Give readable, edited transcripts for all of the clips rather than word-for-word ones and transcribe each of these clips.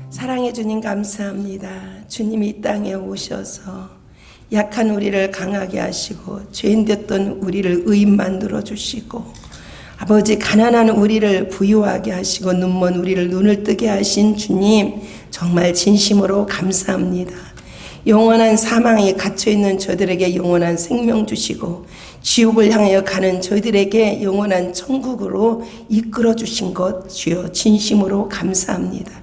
사랑해 주님 감사합니다. 주님이 이 땅에 오셔서 약한 우리를 강하게 하시고 죄인 됐던 우리를 의인 만들어 주시고 아버지 가난한 우리를 부유하게 하시고 눈먼 우리를 눈을 뜨게 하신 주님 정말 진심으로 감사합니다. 영원한 사망에 갇혀있는 저들에게 영원한 생명 주시고 지옥을 향하여 가는 저희들에게 영원한 천국으로 이끌어 주신 것 주여 진심으로 감사합니다.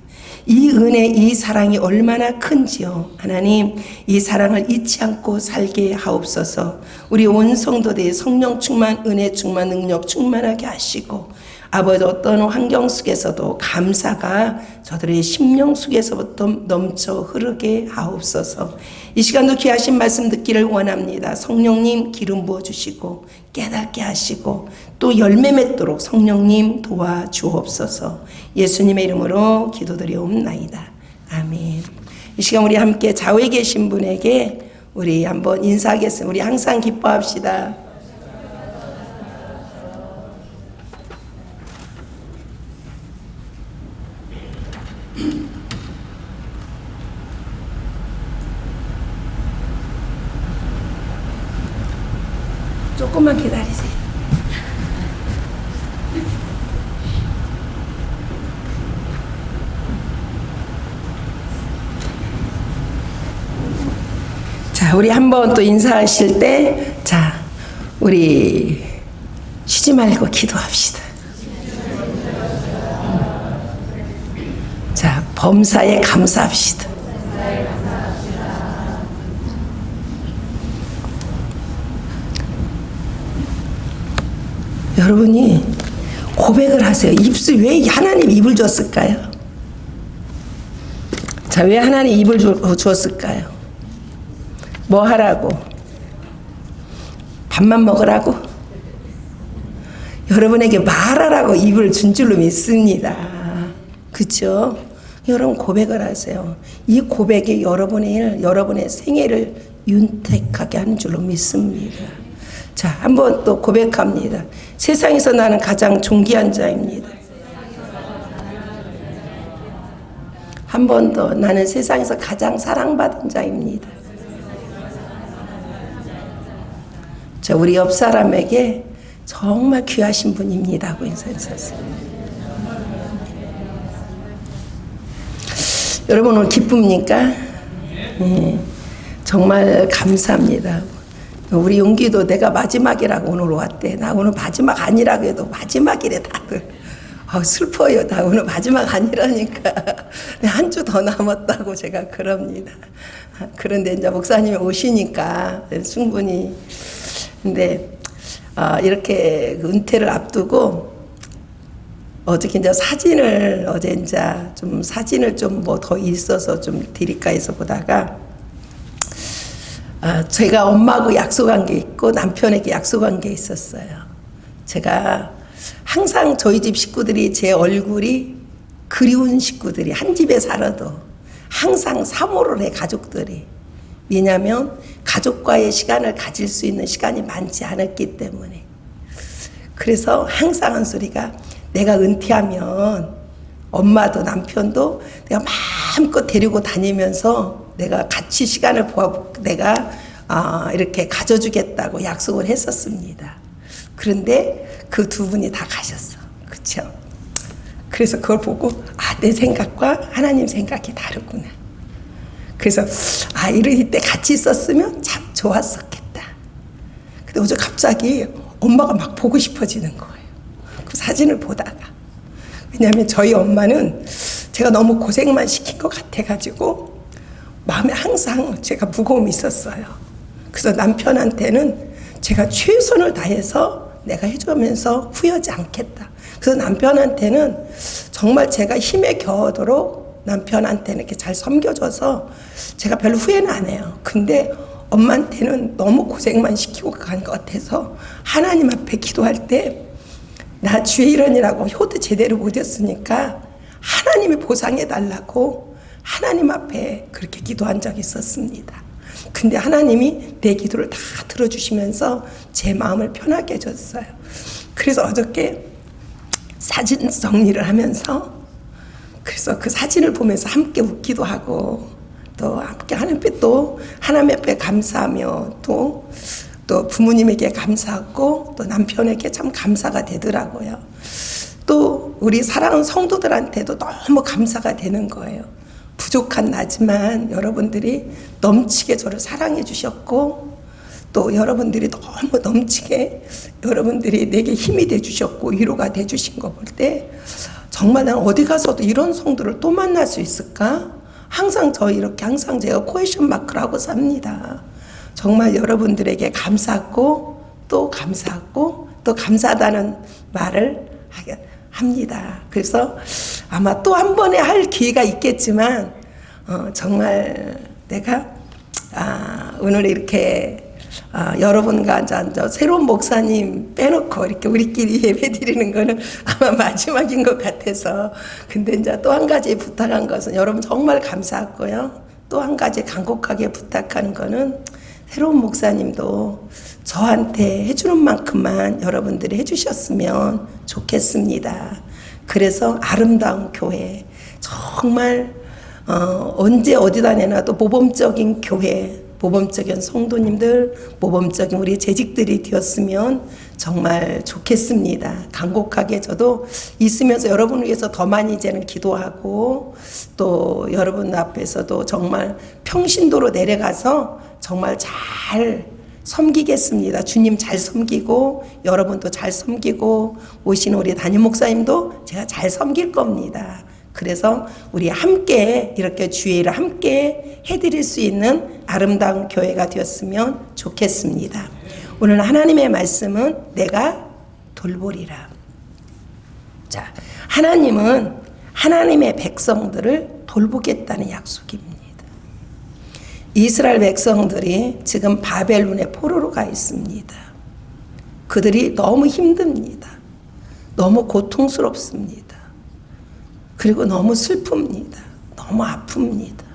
이 은혜, 이 사랑이 얼마나 큰지요. 하나님, 이 사랑을 잊지 않고 살게 하옵소서. 우리 온 성도들이 성령 충만, 은혜 충만, 능력 충만하게 하시고 아버지 어떤 환경 속에서도 감사가 저들의 심령 속에서부터 넘쳐 흐르게 하옵소서. 이 시간도 귀하신 말씀 듣기를 원합니다. 성령님 기름 부어주시고 깨닫게 하시고 또 열매 맺도록 성령님 도와주옵소서. 예수님의 이름으로 기도드리옵나이다. 아멘. 이 시간 우리 함께 좌우에 계신 분에게 우리 한번 인사하겠습니다. 우리 항상 기뻐합시다. 조금만 기다리세요. 자, 우리 한번 또 인사하실 때, 자, 우리 쉬지 말고 기도합시다. 자, 범사에 감사합시다. 여러분이 고백을 하세요. 왜 하나님 입을 줬을까요? 자, 왜 하나님 입을 주었을까요? 뭐 하라고? 밥만 먹으라고? 여러분에게 말하라고 입을 준 줄로 믿습니다. 그렇죠? 여러분 고백을 하세요. 이 고백이 여러분의 생애를 윤택하게 하는 줄로 믿습니다. 자, 한번 또 고백합니다. 세상에서 나는 가장 존귀한 자입니다. 한 번 더, 나는 세상에서 가장 사랑받은 자입니다. 자, 우리 옆 사람에게 정말 귀하신 분입니다 하고 인사했었어요. 여러분 오늘 기쁩니까? 네, 정말 감사합니다. 우리 용기도 내가 마지막이라고 오늘 왔대. 나 오늘 마지막 아니라고 해도 마지막이래 다들. 슬퍼요. 나 오늘 마지막 아니라니까. 한 주 더 남았다고 제가 그럽니다. 그런데 이제 목사님이 오시니까 충분히. 근데 이렇게 은퇴를 앞두고 어저께 이제 사진을 좀 뭐 더 있어서 좀 드릴까 해서 보다가 제가 엄마하고 약속한 게 있고 남편에게 약속한 게 있었어요. 제가 항상 저희 집 식구들이 제 얼굴이 그리운 식구들이 한 집에 살아도 항상 사모를 해 가족들이. 왜냐하면 가족과의 시간을 가질 수 있는 시간이 많지 않았기 때문에. 그래서 항상 한 소리가 내가 은퇴하면 엄마도 남편도 내가 마음껏 데리고 다니면서 내가 같이 시간을 내가 이렇게 가져주겠다고 약속을 했었습니다. 그런데 그 두 분이 다 가셨어. 그렇죠? 그래서 그걸 보고 내 생각과 하나님 생각이 다르구나. 그래서 이럴 때 같이 있었으면 참 좋았었겠다. 근데 어제 갑자기 엄마가 막 보고 싶어지는 거예요. 그 사진을 보다가. 왜냐하면 저희 엄마는 제가 너무 고생만 시킨 것 같아가지고 마음에 항상 제가 무거움이 있었어요. 그래서 남편한테는 제가 최선을 다해서 내가 해주면서 후회하지 않겠다. 그래서 남편한테는 정말 제가 힘에 겨워도록 남편한테는 이렇게 잘 섬겨줘서 제가 별로 후회는 안 해요. 근데 엄마한테는 너무 고생만 시키고 간 것 같아서 하나님 앞에 기도할 때 나 주의 일원이라고 효도 제대로 못 했으니까 하나님이 보상해달라고 하나님 앞에 그렇게 기도한 적이 있었습니다. 근데 하나님이 내 기도를 다 들어주시면서 제 마음을 편하게 해줬어요. 그래서 어저께 사진 정리를 하면서 그래서 그 사진을 보면서 함께 웃기도 하고 또 함께 하나님 앞에 감사하며 또 부모님에게 감사하고 또 남편에게 참 감사가 되더라고요. 또 우리 사랑하는 성도들한테도 너무 감사가 되는 거예요. 부족한 나지만 여러분들이 넘치게 저를 사랑해 주셨고 또 여러분들이 너무 넘치게 여러분들이 내게 힘이 돼 주셨고 위로가 돼 주신 거 볼 때 정말 난 어디 가서도 이런 성도를 또 만날 수 있을까? 항상 항상 제가 퀘스천 마크를 하고 삽니다. 정말 여러분들에게 감사하고 또 감사하고 또 감사하다는 말을 합니다. 그래서 아마 또 한 번에 할 기회가 있겠지만 정말 내가 오늘 이렇게 여러분과 새로운 목사님 빼놓고 이렇게 우리끼리 예배 드리는 거는 아마 마지막인 것 같아서 근데 이제 또 한 가지 부탁한 것은 여러분 정말 감사하고요. 또 한 가지 간곡하게 부탁하는 거는 새로운 목사님도 저한테 해주는 만큼만 여러분들이 해주셨으면 좋겠습니다. 그래서 아름다운 교회 정말 언제 어디다 내놔도 모범적인 교회 모범적인 성도님들 모범적인 우리 재직들이 되었으면 정말 좋겠습니다. 간곡하게 저도 있으면서 여러분을 위해서 더 많이 이제는 기도하고 또 여러분 앞에서도 정말 평신도로 내려가서 정말 잘 섬기겠습니다. 주님 잘 섬기고 여러분도 잘 섬기고 오시는 우리 담임 목사님도 제가 잘 섬길 겁니다. 그래서 우리 함께 이렇게 주의 일을 함께 해드릴 수 있는 아름다운 교회가 되었으면 좋겠습니다. 오늘 하나님의 말씀은 내가 돌보리라. 자, 하나님은 하나님의 백성들을 돌보겠다는 약속입니다. 이스라엘 백성들이 지금 바벨론의 포로로 가 있습니다. 그들이 너무 힘듭니다. 너무 고통스럽습니다. 그리고 너무 슬픕니다. 너무 아픕니다.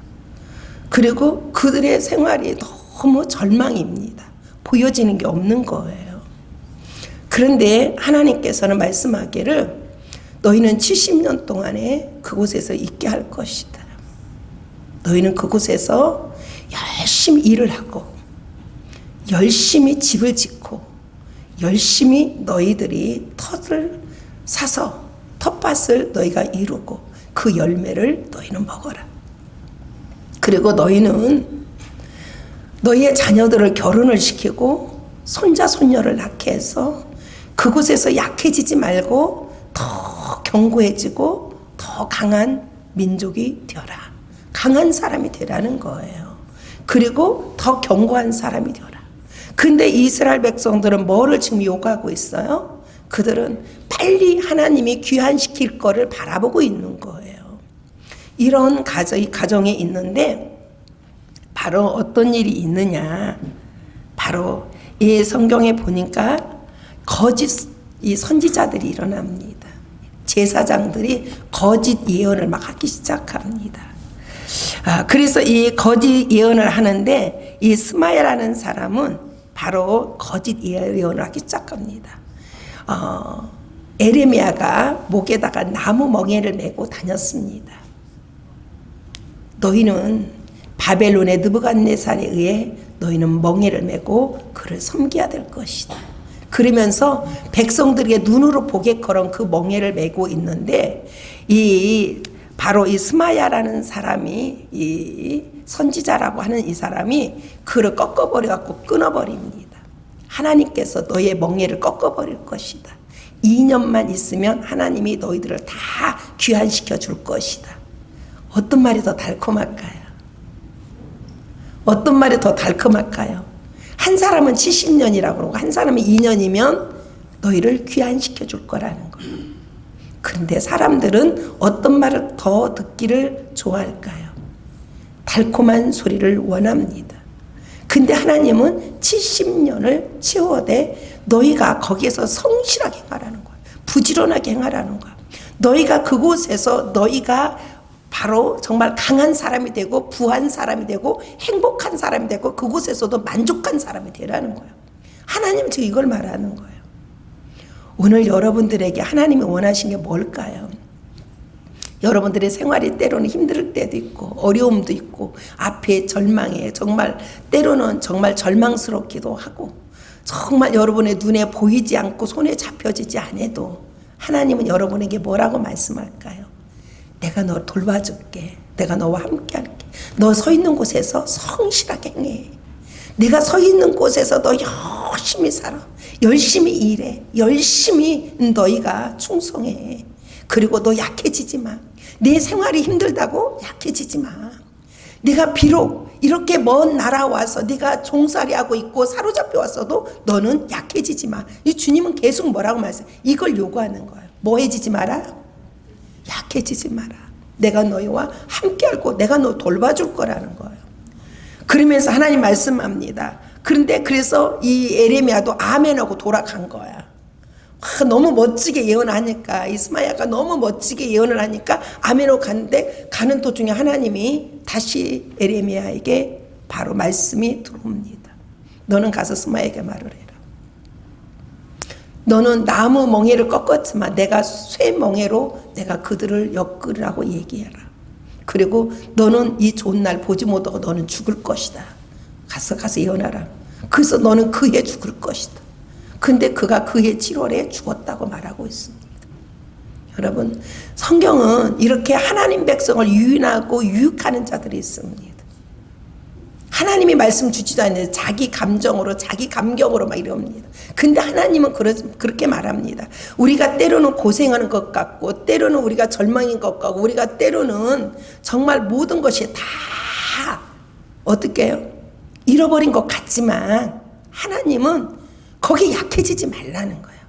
그리고 그들의 생활이 너무 절망입니다. 보여지는 게 없는 거예요. 그런데 하나님께서는 말씀하기를 너희는 70년 동안에 그곳에서 있게 할 것이다. 너희는 그곳에서 열심히 일을 하고 열심히 집을 짓고 열심히 너희들이 텃을 사서 텃밭을 너희가 이루고 그 열매를 너희는 먹어라. 그리고 너희는 너희의 자녀들을 결혼을 시키고 손자 손녀를 낳게 해서 그곳에서 약해지지 말고 더 견고해지고 더 강한 민족이 되어라. 강한 사람이 되라는 거예요. 그리고 더 견고한 사람이 되어라. 근데 이스라엘 백성들은 뭐를 지금 요구하고 있어요? 그들은 빨리 하나님이 귀환시킬 거를 바라보고 있는 거예요. 이런 가정에 있는데 바로 어떤 일이 있느냐. 바로 이 성경에 보니까 거짓 이 선지자들이 일어납니다. 제사장들이 거짓 예언을 막 하기 시작합니다. 그래서 이 거짓 예언을 하는데 이 스마야라는 사람은 바로 거짓 예언을 하기 시작합니다. 에레미야가 목에다가 나무 멍에를 메고 다녔습니다. 너희는 바벨론의 느부갓네살에 의해 너희는 멍에를 메고 그를 섬겨야 될 것이다. 그러면서 백성들에게 눈으로 보게커녕 그 멍에를 메고 있는데 바로 이 스마야라는 사람이 이 선지자라고 하는 이 사람이 그를 꺾어버려갖고 끊어버립니다. 하나님께서 너의 멍에를 꺾어버릴 것이다. 2년만 있으면 하나님이 너희들을 다 귀환시켜 줄 것이다. 어떤 말이 더 달콤할까요? 어떤 말이 더 달콤할까요? 한 사람은 70년이라고 그러고 한 사람은 2년이면 너희를 귀환시켜 줄 거라는 거예요. 그런데 사람들은 어떤 말을 더 듣기를 좋아할까요? 달콤한 소리를 원합니다. 근데 하나님은 70년을 채워대 너희가 거기에서 성실하게 행하라는 거야. 부지런하게 행하라는 거야. 너희가 그곳에서 너희가 바로 정말 강한 사람이 되고 부한 사람이 되고 행복한 사람이 되고 그곳에서도 만족한 사람이 되라는 거예요. 하나님은 지금 이걸 말하는 거예요. 오늘 여러분들에게 하나님이 원하신 게 뭘까요? 여러분들의 생활이 때로는 힘들 때도 있고 어려움도 있고 앞에 절망에 정말 때로는 정말 절망스럽기도 하고 정말 여러분의 눈에 보이지 않고 손에 잡혀지지 않아도 하나님은 여러분에게 뭐라고 말씀할까요? 내가 너 돌봐줄게. 내가 너와 함께 할게. 너 서 있는 곳에서 성실하게 행해. 내가 서 있는 곳에서 너 열심히 살아. 열심히 일해. 열심히 너희가 충성해. 그리고 너 약해지지 마. 내 생활이 힘들다고 약해지지 마. 네가 비록 이렇게 먼 나라 와서 네가 종살이하고 있고 사로잡혀 왔어도 너는 약해지지 마. 이 주님은 계속 뭐라고 말씀해? 이걸 요구하는 거예요. 뭐 해지지 마라? 약해지지 마라. 내가 너희와 함께 할고 내가 너 돌봐줄 거라는 거예요. 그러면서 하나님 말씀합니다. 그런데 그래서 이 에레미야도 아멘하고 돌아간 거야. 너무 멋지게 예언하니까 이스마야가 너무 멋지게 예언을 하니까 아멘하고 갔는데 가는 도중에 하나님이 다시 에레미야에게 바로 말씀이 들어옵니다. 너는 가서 스마야에게 말을 해라. 너는 나무 멍에를 꺾었지만 내가 쇠 멍에로 내가 그들을 엮으라고 얘기해라. 그리고 너는 이 좋은 날 보지 못하고 너는 죽을 것이다. 가서 예언하라. 그래서 너는 그 해 죽을 것이다. 근데 그가 그 해 7월에 죽었다고 말하고 있습니다. 여러분, 성경은 이렇게 하나님 백성을 유인하고 유익하는 자들이 있습니다. 하나님이 말씀 주지도 않는데 자기 감정으로 자기 감격으로 막 이럽니다. 근데 하나님은 그렇게 말합니다. 우리가 때로는 고생하는 것 같고 때로는 우리가 절망인 것 같고 우리가 때로는 정말 모든 것이 다 어떻게 해요? 잃어버린 것 같지만 하나님은 거기에 약해지지 말라는 거예요.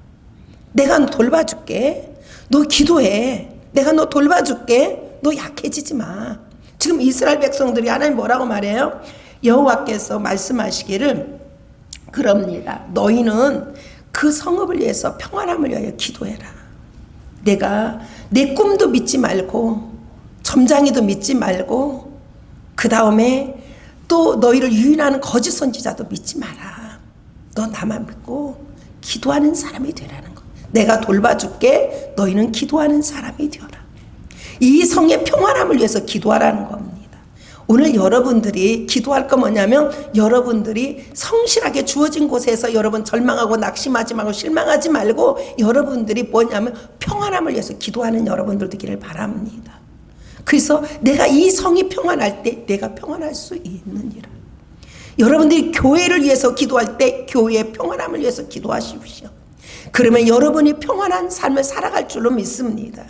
내가 너 돌봐줄게. 너 기도해. 내가 너 돌봐줄게. 너 약해지지 마. 지금 이스라엘 백성들이 하나님 뭐라고 말해요? 여호와께서 말씀하시기를 그럽니다. 너희는 그 성읍을 위해서 평안함을 위하여 기도해라. 내가 내 꿈도 믿지 말고 점장이도 믿지 말고 그 다음에 또 너희를 유인하는 거짓 선지자도 믿지 마라. 너 나만 믿고 기도하는 사람이 되라는 거. 내가 돌봐줄게. 너희는 기도하는 사람이 되어라. 이 성의 평안함을 위해서 기도하라는 겁니다. 오늘 여러분들이 기도할 거 뭐냐면 여러분들이 성실하게 주어진 곳에서 여러분 절망하고 낙심하지 말고 실망하지 말고 여러분들이 뭐냐면 평안함을 위해서 기도하는 여러분들 되기를 바랍니다. 그래서 내가 이 성이 평안할 때 내가 평안할 수 있느니라. 여러분들이 교회를 위해서 기도할 때 교회의 평안함을 위해서 기도하십시오. 그러면 여러분이 평안한 삶을 살아갈 줄로 믿습니다.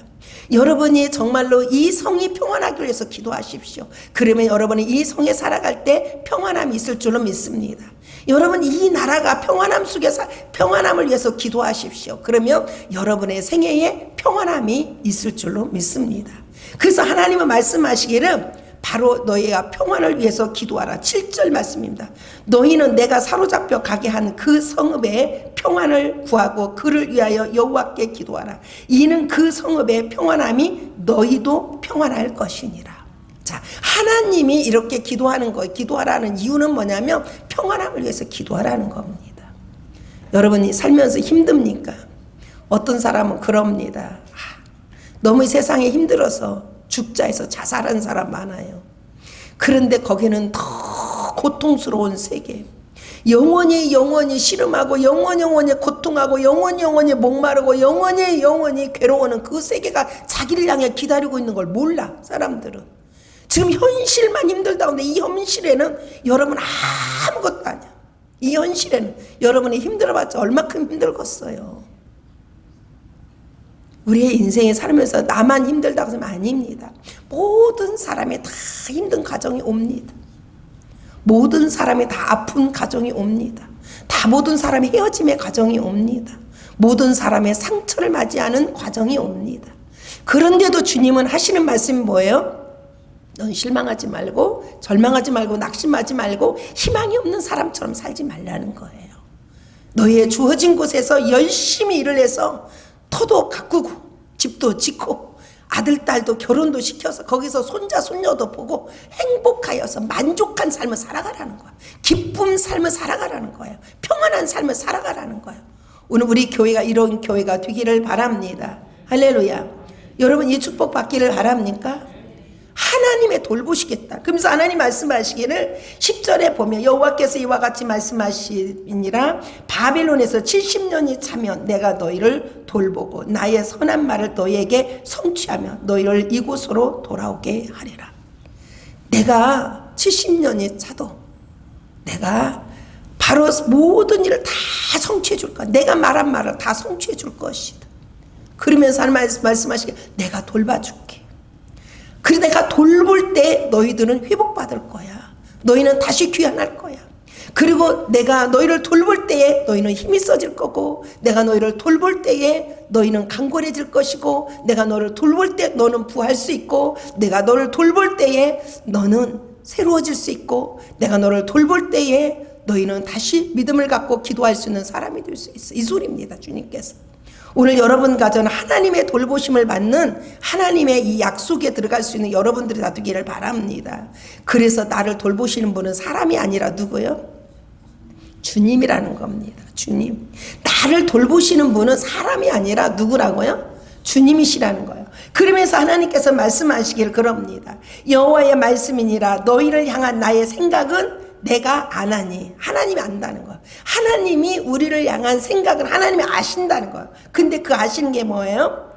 여러분이 정말로 이 성이 평안하기 위해서 기도하십시오. 그러면 여러분이 이 성에 살아갈 때 평안함이 있을 줄로 믿습니다. 여러분 이 나라가 평안함 속에서 평안함을 위해서 기도하십시오. 그러면 여러분의 생애에 평안함이 있을 줄로 믿습니다. 그래서 하나님은 말씀하시기를 바로 너희가 평안을 위해서 기도하라. 7절 말씀입니다. 너희는 내가 사로잡혀 가게 한 그 성읍의 평안을 구하고 그를 위하여 여호와께 기도하라. 이는 그 성읍의 평안함이 너희도 평안할 것이니라. 자, 하나님이 이렇게 기도하는 거, 기도하라는 이유는 뭐냐면 평안함을 위해서 기도하라는 겁니다. 여러분이 살면서 힘듭니까? 어떤 사람은 그럽니다. 너무 세상에 힘들어서 죽자 해서 자살한 사람 많아요. 그런데 거기는 더 고통스러운 세계, 영원히 씨름하고 영원히 고통하고 영원히 목마르고 영원히 괴로워하는 그 세계가 자기를 향해 기다리고 있는 걸 몰라. 사람들은 지금 현실만 힘들다고 하는데 이 현실에는 여러분 아무것도 아니야. 이 현실에는 여러분이 힘들어봤자 얼마큼 힘들겠어요. 우리의 인생에 살면서 나만 힘들다고 하면 아닙니다. 모든 사람이 다 힘든 가정이 옵니다. 모든 사람이 다 아픈 가정이 옵니다. 다 모든 사람이 헤어짐의 가정이 옵니다. 모든 사람의 상처를 맞이하는 과정이 옵니다. 그런데도 주님은 하시는 말씀이 뭐예요? 넌 실망하지 말고 절망하지 말고 낙심하지 말고 희망이 없는 사람처럼 살지 말라는 거예요. 너희의 주어진 곳에서 열심히 일을 해서 터도 가꾸고 집도 짓고 아들 딸도 결혼도 시켜서 거기서 손자 손녀도 보고 행복하여서 만족한 삶을 살아가라는 거야. 기쁜 삶을 살아가라는 거예요. 평안한 삶을 살아가라는 거예요. 오늘 우리 교회가 이런 교회가 되기를 바랍니다. 할렐루야. 여러분 이 축복 받기를 바랍니까? 하나님의 돌보시겠다. 그러면서 하나님 말씀하시기를 10절에 보면 여호와께서 이와 같이 말씀하시니라 바벨론에서 70년이 차면 내가 너희를 돌보고 나의 선한 말을 너희에게 성취하며 너희를 이곳으로 돌아오게 하리라. 내가 70년이 차도 내가 바로 모든 일을 다 성취해 줄 거야. 내가 말한 말을 다 성취해 줄 것이다. 그러면서 하나님 말씀하시기를 내가 돌봐줄게. 그래서 내가 돌볼 때 너희들은 회복받을 거야. 너희는 다시 귀환할 거야. 그리고 내가 너희를 돌볼 때에 너희는 힘이 써질 거고 내가 너희를 돌볼 때에 너희는 강건해질 것이고 내가 너를 돌볼 때 너는 부할 수 있고 내가 너를 돌볼 때에 너는 새로워질 수 있고 내가 너를 돌볼 때에 너희는 다시 믿음을 갖고 기도할 수 있는 사람이 될 수 있어. 이 소리입니다. 주님께서. 오늘 여러분 가정은 하나님의 돌보심을 받는 하나님의 이 약속에 들어갈 수 있는 여러분들이 다 되기를 바랍니다. 그래서 나를 돌보시는 분은 사람이 아니라 누구요? 주님이라는 겁니다. 주님. 나를 돌보시는 분은 사람이 아니라 누구라고요? 주님이시라는 거예요. 그러면서 하나님께서 말씀하시길 그럽니다. 여호와의 말씀이니라 너희를 향한 나의 생각은 내가 안 하니. 하나님이 안다는 거예요. 하나님이 우리를 향한 생각은 하나님이 아신다는 거예요. 근데 그 아시는 게 뭐예요?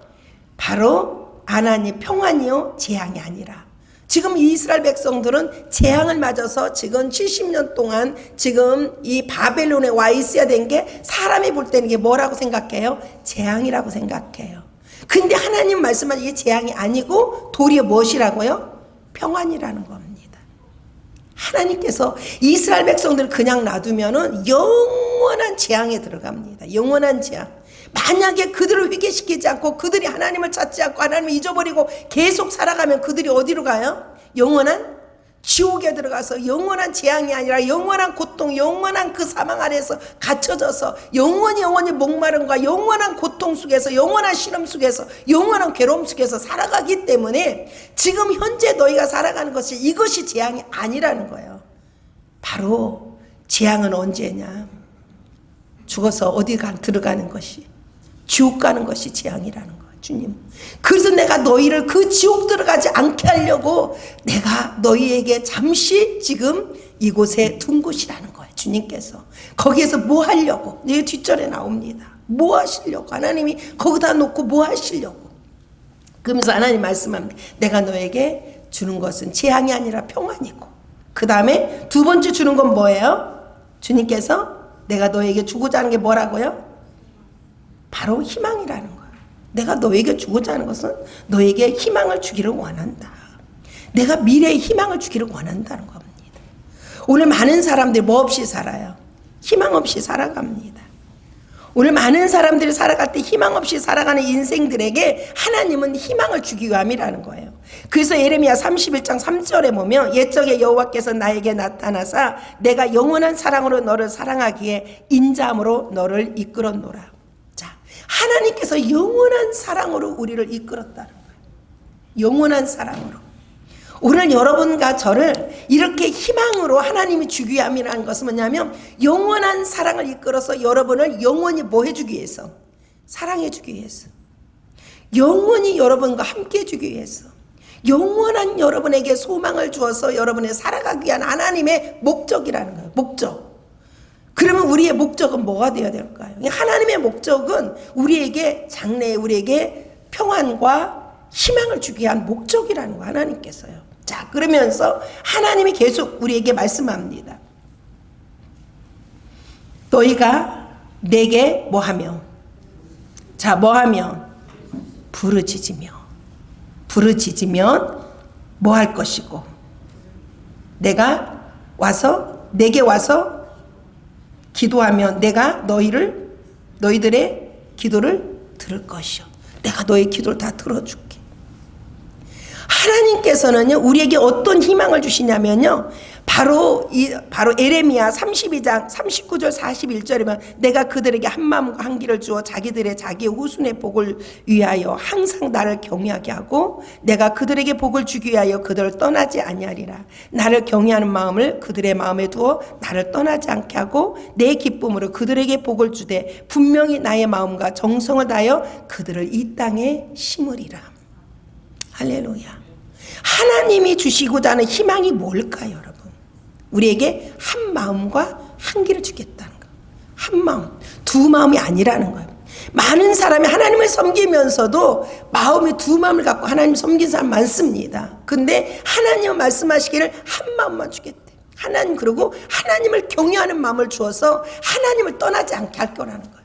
바로 안 하니 평안이요 재앙이 아니라. 지금 이 이스라엘 백성들은 재앙을 맞아서 지금 70년 동안 지금 이 바벨론에 와 있어야 된 게 사람이 볼 때는 이게 뭐라고 생각해요? 재앙이라고 생각해요. 근데 하나님 말씀하신 이게 재앙이 아니고 도리어 무엇이라고요? 평안이라는 겁니다. 하나님께서 이스라엘 백성들을 그냥 놔두면은 영원한 재앙에 들어갑니다. 영원한 재앙. 만약에 그들을 회개시키지 않고 그들이 하나님을 찾지 않고 하나님을 잊어버리고 계속 살아가면 그들이 어디로 가요? 영원한 지옥에 들어가서 영원한 재앙이 아니라 영원한 고통, 영원한 그 사망 아래에서 갇혀져서 영원히 목마름과 영원한 고통 속에서 영원한 시름 속에서 영원한 괴로움 속에서 살아가기 때문에 지금 현재 너희가 살아가는 것이 이것이 재앙이 아니라는 거예요. 바로 재앙은 언제냐? 죽어서 어디 들어가는 것이, 지옥 가는 것이 재앙이라는 거예요. 주님. 그래서 내가 너희를 그 지옥 들어가지 않게 하려고 내가 너희에게 잠시 지금 이곳에 둔 곳이라는 거예요. 주님께서. 거기에서 뭐 하려고? 내 뒷절에 나옵니다. 뭐 하시려고? 하나님이 거기다 놓고 뭐 하시려고? 그러면서 하나님 말씀합니다. 내가 너에게 주는 것은 재앙이 아니라 평안이고 그 다음에 두 번째 주는 건 뭐예요? 주님께서 내가 너에게 주고자 하는 게 뭐라고요? 바로 희망이라는 거예요. 내가 너에게 주고자 하는 것은 너에게 희망을 주기를 원한다. 내가 미래의 희망을 주기를 원한다는 겁니다. 오늘 많은 사람들이 뭐 없이 살아요? 희망 없이 살아갑니다. 오늘 많은 사람들이 살아갈 때 희망 없이 살아가는 인생들에게 하나님은 희망을 주기 위함이라는 거예요. 그래서 예레미야 31장 3절에 보면 옛적에 여호와께서 나에게 나타나사 내가 영원한 사랑으로 너를 사랑하기에 인자함으로 너를 이끌었노라. 하나님께서 영원한 사랑으로 우리를 이끌었다는 거예요. 영원한 사랑으로. 오늘 여러분과 저를 이렇게 희망으로 하나님이 주기 위함이라는 것은 뭐냐면 영원한 사랑을 이끌어서 여러분을 영원히 뭐 해주기 위해서? 사랑해주기 위해서. 영원히 여러분과 함께 해주기 위해서. 영원한 여러분에게 소망을 주어서 여러분의 살아가기 위한 하나님의 목적이라는 거예요. 목적. 그러면 우리의 목적은 뭐가 되어야 될까요? 하나님의 목적은 우리에게 장래에 우리에게 평안과 희망을 주기 위한 목적이라는 거예요. 하나님께서요. 자, 그러면서 하나님이 계속 우리에게 말씀합니다. 너희가 내게 뭐하며? 자, 뭐하며? 부르짖으면 뭐 할 것이고 내가 내게 와서 기도하면 내가 너희들의 기도를 들을 것이요. 내가 너의 기도를 다 들어줄게. 하나님께서는요, 우리에게 어떤 희망을 주시냐면요, 바로 에레미야 32장 39절 41절이면 내가 그들에게 한 마음과 한 길을 주어 자기들의 자기의 후손의 복을 위하여 항상 나를 경외하게 하고 내가 그들에게 복을 주기 위하여 그들을 떠나지 아니하리라. 나를 경외하는 마음을 그들의 마음에 두어 나를 떠나지 않게 하고 내 기쁨으로 그들에게 복을 주되 분명히 나의 마음과 정성을 다하여 그들을 이 땅에 심으리라. 할렐루야. 하나님이 주시고자 하는 희망이 뭘까요, 여러분? 우리에게 한 마음과 한 길을 주겠다는 거예요. 한 마음, 두 마음이 아니라는 거예요. 많은 사람이 하나님을 섬기면서도 마음이 두 마음을 갖고 하나님 섬긴 사람 많습니다. 근데 하나님은 말씀하시기를 한 마음만 주겠대. 하나님, 그리고 하나님을 경외하는 마음을 주어서 하나님을 떠나지 않게 할 거라는 거예요.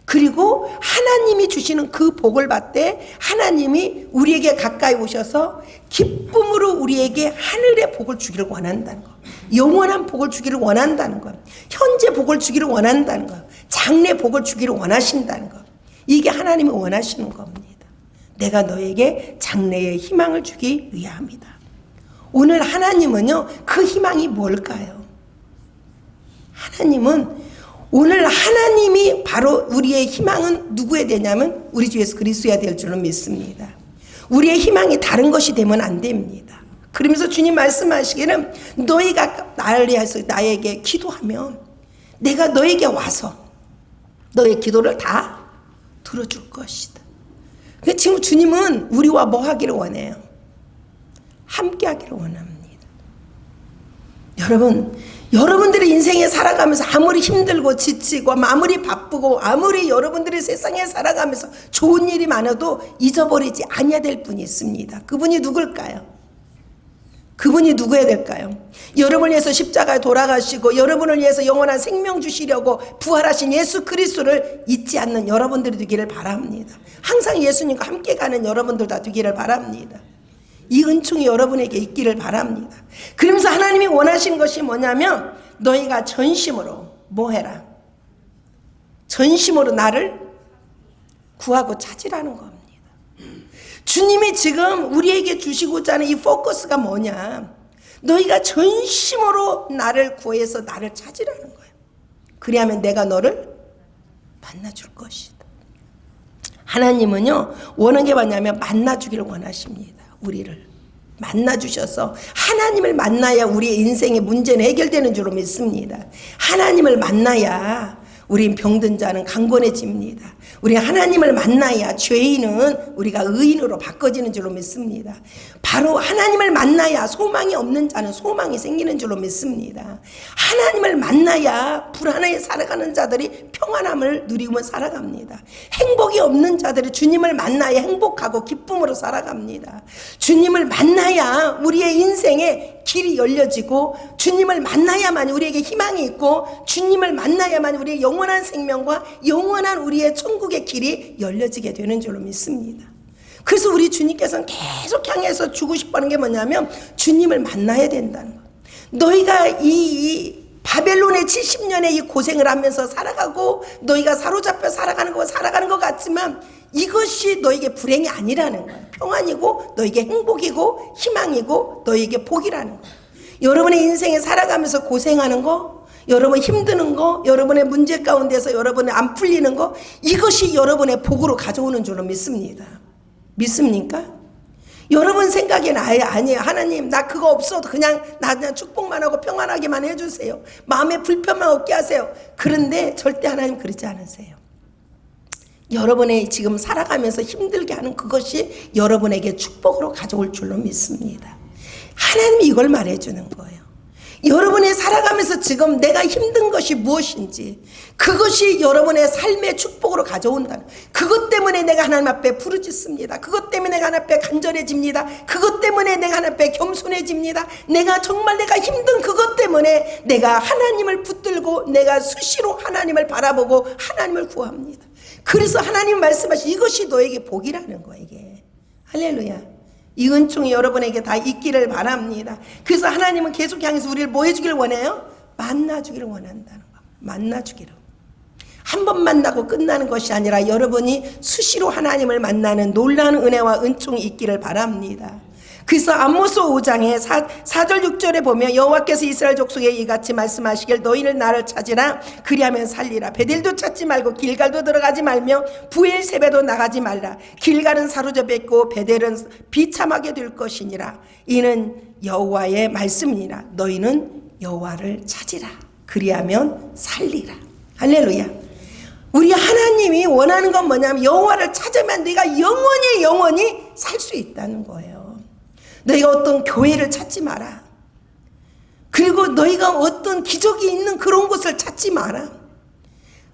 그리고 하나님이 주시는 그 복을 받되 하나님이 우리에게 가까이 오셔서 기쁨으로 우리에게 하늘의 복을 주기를 원한다는 거예요. 영원한 복을 주기를 원한다는 거예요. 현재 복을 주기를 원한다는 거예요. 장래 복을 주기를 원하신다는 거예요. 이게 하나님이 원하시는 겁니다. 내가 너에게 장래의 희망을 주기 위함이다. 오늘 하나님은요, 그 희망이 뭘까요? 하나님은 오늘 하나님이 바로 우리의 희망은 누구에 되냐면 우리 주 예수 그리스도야 될 줄로 믿습니다. 우리의 희망이 다른 것이 되면 안 됩니다. 그러면서 주님 말씀하시기는 너희가 나를 위해서 나에게 기도하면 내가 너에게 와서 너의 기도를 다 들어줄 것이다. 지금 주님은 우리와 뭐 하기를 원해요? 함께 하기를 원합니다. 여러분들의 인생에 살아가면서 아무리 힘들고 지치고 아무리 바쁘고 아무리 여러분들의 세상에 살아가면서 좋은 일이 많아도 잊어버리지 않아야 될 분이 있습니다. 그분이 누굴까요? 그분이 누구야 될까요? 여러분을 위해서 십자가에 돌아가시고 여러분을 위해서 영원한 생명 주시려고 부활하신 예수 그리스도를 잊지 않는 여러분들이 되기를 바랍니다. 항상 예수님과 함께 가는 여러분들 다 되기를 바랍니다. 이 은총이 여러분에게 있기를 바랍니다. 그러면서 하나님이 원하시는 것이 뭐냐면 너희가 전심으로 뭐 해라? 전심으로 나를 구하고 찾으라는 겁니다. 주님이 지금 우리에게 주시고자 하는 이 포커스가 뭐냐? 너희가 전심으로 나를 구해서 나를 찾으라는 거예요. 그리하면 내가 너를 만나줄 것이다. 하나님은요, 원하는 게 뭐냐면 만나주기를 원하십니다. 우리를 만나주셔서 하나님을 만나야 우리의 인생의 문제는 해결되는 줄로 믿습니다. 하나님을 만나야 우린 병든 자는 강건해집니다. 우리 하나님을 만나야 죄인은 우리가 의인으로 바꿔지는 줄로 믿습니다. 바로 하나님을 만나야 소망이 없는 자는 소망이 생기는 줄로 믿습니다. 하나님을 만나야 불안하게 살아가는 자들이 평안함을 누리며 살아갑니다. 행복이 없는 자들이 주님을 만나야 행복하고 기쁨으로 살아갑니다. 주님을 만나야 우리의 인생에 길이 열려지고 주님을 만나야만 우리에게 희망이 있고 주님을 만나야만 우리의 영원한 생명과 영원한 우리의 천국의 길이 열려지게 되는 줄로 믿습니다. 그래서 우리 주님께서는 계속 향해서 주고 싶어하는 게 뭐냐면 주님을 만나야 된다는 거예요. 너희가 이 바벨론의 70년의 이 고생을 하면서 살아가고 너희가 사로잡혀 살아가는 것 같지만 이것이 너에게 불행이 아니라는 거예요. 평안이고 너에게 행복이고 희망이고 너에게 복이라는 거예요. 여러분의 인생에 살아가면서 고생하는 거, 여러분 힘드는 거, 여러분의 문제 가운데서 여러분의 안 풀리는 거, 이것이 여러분의 복으로 가져오는 줄로 믿습니다. 믿습니까? 여러분 생각에는 아니에요. 하나님 나 그거 없어도 그냥 축복만 하고 평안하게만 해주세요. 마음에 불편만 없게 하세요. 그런데 절대 하나님 그러지 않으세요. 여러분의 지금 살아가면서 힘들게 하는 그것이 여러분에게 축복으로 가져올 줄로 믿습니다. 하나님이 이걸 말해주는 거예요. 여러분이 살아가면서 지금 내가 힘든 것이 무엇인지 그것이 여러분의 삶의 축복으로 가져온다는, 그것 때문에 내가 하나님 앞에 부르짖습니다. 그것 때문에 내가 하나님 앞에 간절해집니다. 그것 때문에 내가 하나님 앞에 겸손해집니다. 내가 정말 내가 힘든 그것 때문에 내가 하나님을 붙들고 내가 수시로 하나님을 바라보고 하나님을 구합니다. 그래서 하나님 말씀하신 이것이 너에게 복이라는 거예요. 이게 할렐루야. 이 은총이 여러분에게 다 있기를 바랍니다. 그래서 하나님은 계속 향해서 우리를 뭐 해주기를 원해요? 만나주기를 원한다는 거. 만나주기를. 한 번 만나고 끝나는 것이 아니라 여러분이 수시로 하나님을 만나는 놀라운 은혜와 은총이 있기를 바랍니다. 그래서 아모스 5장에 4절 6절에 보면 여호와께서 이스라엘 족속에 이같이 말씀하시길 너희는 나를 찾으라 그리하면 살리라. 베델도 찾지 말고 길갈도 들어가지 말며 부엘세바도 나가지 말라. 길갈은 사로잡혀 있고 베델은 비참하게 될 것이니라. 이는 여호와의 말씀이니라. 너희는 여호와를 찾으라 그리하면 살리라. 할렐루야. 우리 하나님이 원하는 건 뭐냐면 여호와를 찾으면 네가 영원히 살 수 있다는 거예요. 너희가 어떤 교회를 찾지 마라. 그리고 너희가 어떤 기적이 있는 그런 곳을 찾지 마라.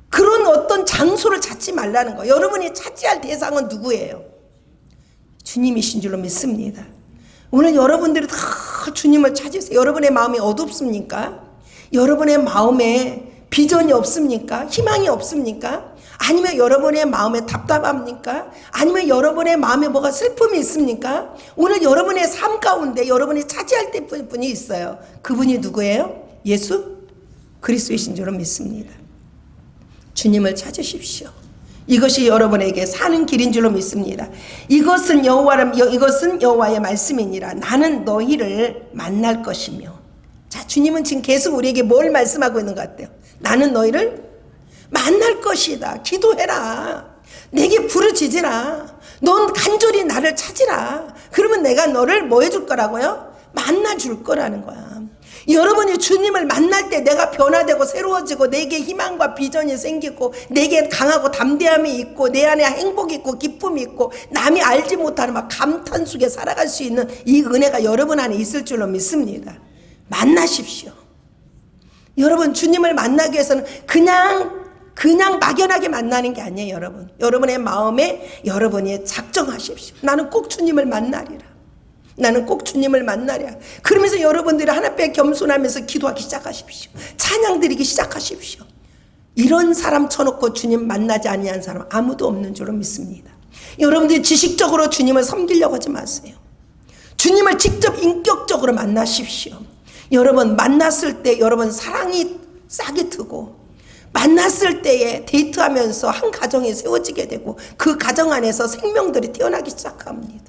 그런 어떤 장소를 찾지 말라는 거예요. 여러분이 찾아야 할 대상은 누구예요? 주님이신 줄로 믿습니다. 오늘 여러분들이 다 주님을 찾으세요. 여러분의 마음이 어둡습니까? 여러분의 마음에 비전이 없습니까? 희망이 없습니까? 아니면 여러분의 마음에 답답합니까? 아니면 여러분의 마음에 뭐가 슬픔이 있습니까? 오늘 여러분의 삶 가운데 여러분이 차지할 때 분이 있어요. 그분이 누구예요? 예수 그리스도이신 줄로 믿습니다. 주님을 찾으십시오. 이것이 여러분에게 사는 길인 줄로 믿습니다. 이것은 여호와의 말씀이니라. 나는 너희를 만날 것이며. 자, 주님은 지금 계속 우리에게 뭘 말씀하고 있는 것 같아요? 나는 너희를 만날 것이다. 기도해라. 내게 부르짖으라. 넌 간절히 나를 찾으라. 그러면 내가 너를 뭐 해줄 거라고요? 만나줄 거라는 거야. 여러분이 주님을 만날 때 내가 변화되고 새로워지고 내게 희망과 비전이 생기고 내게 강하고 담대함이 있고 내 안에 행복이 있고 기쁨이 있고 남이 알지 못하는 막 감탄 속에 살아갈 수 있는 이 은혜가 여러분 안에 있을 줄로 믿습니다. 만나십시오. 여러분 주님을 만나기 위해서는 그냥 막연하게 만나는 게 아니에요. 여러분 여러분의 마음에 여러분이 작정하십시오. 나는 꼭 주님을 만나리라. 나는 꼭 주님을 만나랴. 그러면서 여러분들이 하나님께 겸손하면서 기도하기 시작하십시오. 찬양 드리기 시작하십시오. 이런 사람 쳐놓고 주님 만나지 아니한 사람 아무도 없는 줄로 믿습니다. 여러분들이 지식적으로 주님을 섬기려고 하지 마세요. 주님을 직접 인격적으로 만나십시오. 여러분 만났을 때 여러분 사랑이 싹이 트고 만났을 때에 데이트하면서 한 가정이 세워지게 되고 그 가정 안에서 생명들이 태어나기 시작합니다.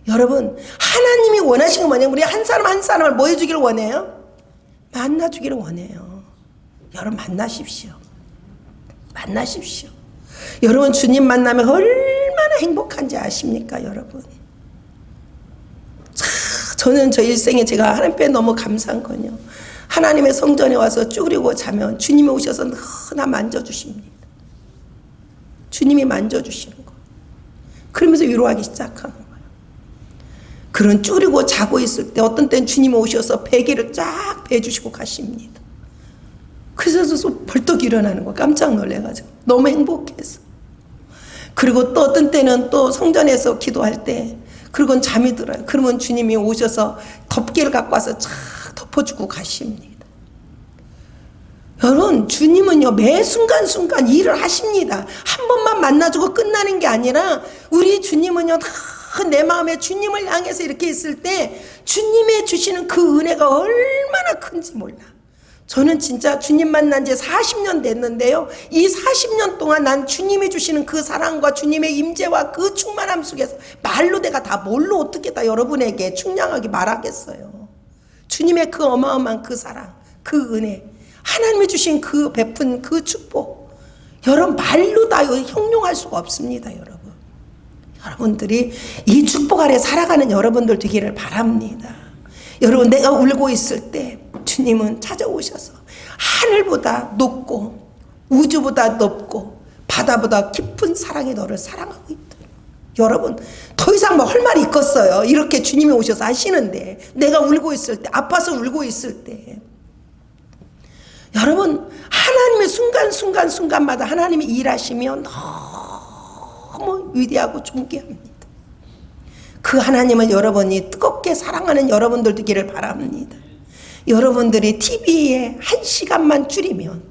여러분 하나님이 원하시는 건 뭐냐면 우리 한 사람 한 사람을 뭐 해주기를 원해요? 만나주기를 원해요. 여러분 만나십시오. 만나십시오. 여러분 주님 만나면 얼마나 행복한지 아십니까 여러분? 저는 저 일생에 제가 하나님께 너무 감사한 건요, 하나님의 성전에 와서 쭈그리고 자면 주님이 오셔서 나 만져주십니다. 주님이 만져주시는 거. 그러면서 위로하기 시작하는 거예요. 그런 쭈그리고 자고 있을 때 어떤 때는 주님이 오셔서 베개를 쫙 베주시고 가십니다. 그래서 벌떡 일어나는 거예요. 깜짝 놀래가지고 너무 행복해서. 그리고 또 어떤 때는 또 성전에서 기도할 때 그리고는 잠이 들어요. 그러면 주님이 오셔서 덮개를 갖고 와서 쫙 덮어주고 가십니다. 여러분 주님은요 매 순간순간 일을 하십니다. 한 번만 만나주고 끝나는 게 아니라 우리 주님은요 다 내 마음에 주님을 향해서 이렇게 있을 때 주님의 주시는 그 은혜가 얼마나 큰지 몰라. 저는 진짜 주님 만난 지 40년 됐는데요, 이 40년 동안 난 주님이 주시는 그 사랑과 주님의 임재와 그 충만함 속에서 말로 내가 다 뭘로 어떻게 다 여러분에게 충량하게 말하겠어요. 주님의 그 어마어마한 그 사랑, 그 은혜, 하나님이 주신 그 베푼 그 축복, 여러분 말로 다 형용할 수가 없습니다. 여러분들이 이 축복 아래 살아가는 여러분들 되기를 바랍니다. 여러분 내가 울고 있을 때 주님은 찾아오셔서 하늘보다 높고 우주보다 높고 바다보다 깊은 사랑이 너를 사랑하고 있다. 여러분 더 이상 뭐 할 말이 있겠어요? 이렇게 주님이 오셔서 하시는데, 내가 울고 있을 때, 아파서 울고 있을 때, 여러분 하나님의 순간마다 하나님이 일하시면 너무 위대하고 존귀합니다. 그 하나님을 여러분이 뜨겁게 사랑하는 여러분들 되기를 바랍니다. 여러분들이 TV에 1시간만 줄이면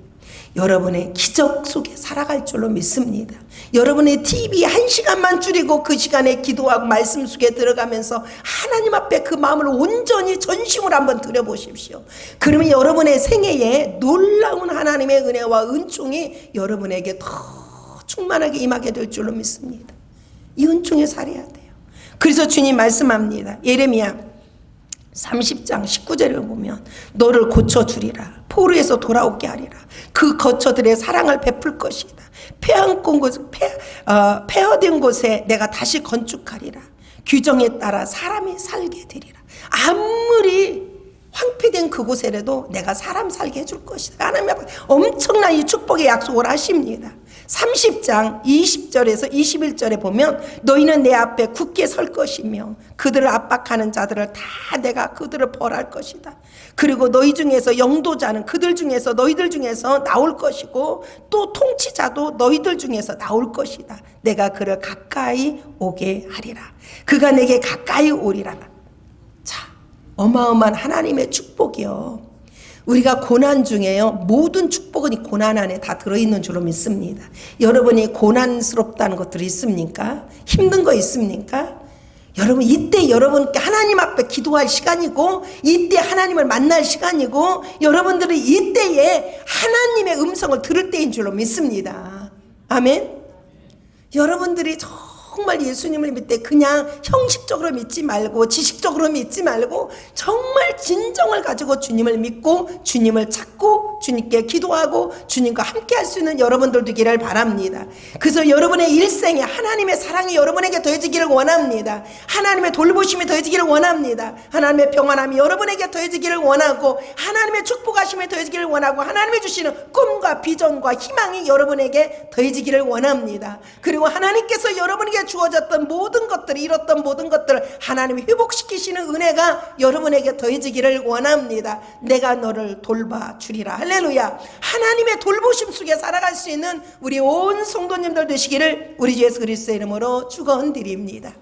여러분의 기적 속에 살아갈 줄로 믿습니다. 여러분의 TV 1시간만 줄이고 그 시간에 기도하고 말씀 속에 들어가면서 하나님 앞에 그 마음을 온전히 전심으로 한번 드려보십시오. 그러면 여러분의 생애에 놀라운 하나님의 은혜와 은총이 여러분에게 더 충만하게 임하게 될 줄로 믿습니다. 이 은총에 살아야 돼요. 그래서 주님 말씀합니다. 예레미야 30장 19절을 보면 너를 고쳐주리라. 포로에서 돌아오게 하리라. 그 거처들의 사랑을 베풀 것이다. 폐허된 곳에 내가 다시 건축하리라. 규정에 따라 사람이 살게 되리라. 아무리 황폐된 그곳에라도 내가 사람 살게 해줄 것이다. 하나님 앞에 엄청난 이 축복의 약속을 하십니다. 30장 20절에서 21절에 보면 너희는 내 앞에 굳게 설 것이며 그들을 압박하는 자들을 다 내가 그들을 벌할 것이다. 그리고 너희 중에서 영도자는 그들 중에서 너희들 중에서 나올 것이고 또 통치자도 너희들 중에서 나올 것이다. 내가 그를 가까이 오게 하리라. 그가 내게 가까이 오리라. 자, 어마어마한 하나님의 축복이요. 우리가 고난 중에요, 모든 축복은 이 고난 안에 다 들어있는 줄로 믿습니다. 여러분이 고난스럽다는 것들이 있습니까? 힘든 거 있습니까? 여러분, 이때 여러분께 하나님 앞에 기도할 시간이고 이때 하나님을 만날 시간이고 여러분들이 이때에 하나님의 음성을 들을 때인 줄로 믿습니다. 아멘. 여러분들이 정말 예수님을 믿을 때 그냥 형식적으로 믿지 말고 지식적으로 믿지 말고 정말 진정을 가지고 주님을 믿고 주님을 찾고 주님께 기도하고 주님과 함께 할 수 있는 여러분들 되기를 바랍니다. 그래서 여러분의 일생에 하나님의 사랑이 여러분에게 더해지기를 원합니다. 하나님의 돌보심이 더해지기를 원합니다. 하나님의 평안함이 여러분에게 더해지기를 원하고 하나님의 축복하심이 더해지기를 원하고 하나님이 주시는 꿈과 비전과 희망이 여러분에게 더해지기를 원합니다. 그리고 하나님께서 여러분에게 주어졌던 모든 것들, 잃었던 모든 것들을 하나님이 회복시키시는 은혜가 여러분에게 더해지기를 원합니다. 내가 너를 돌봐주리라. 할렐루야. 하나님의 돌보심 속에 살아갈 수 있는 우리 온 성도님들 되시기를 우리 주 예수 그리스도의 이름으로 축원드립니다.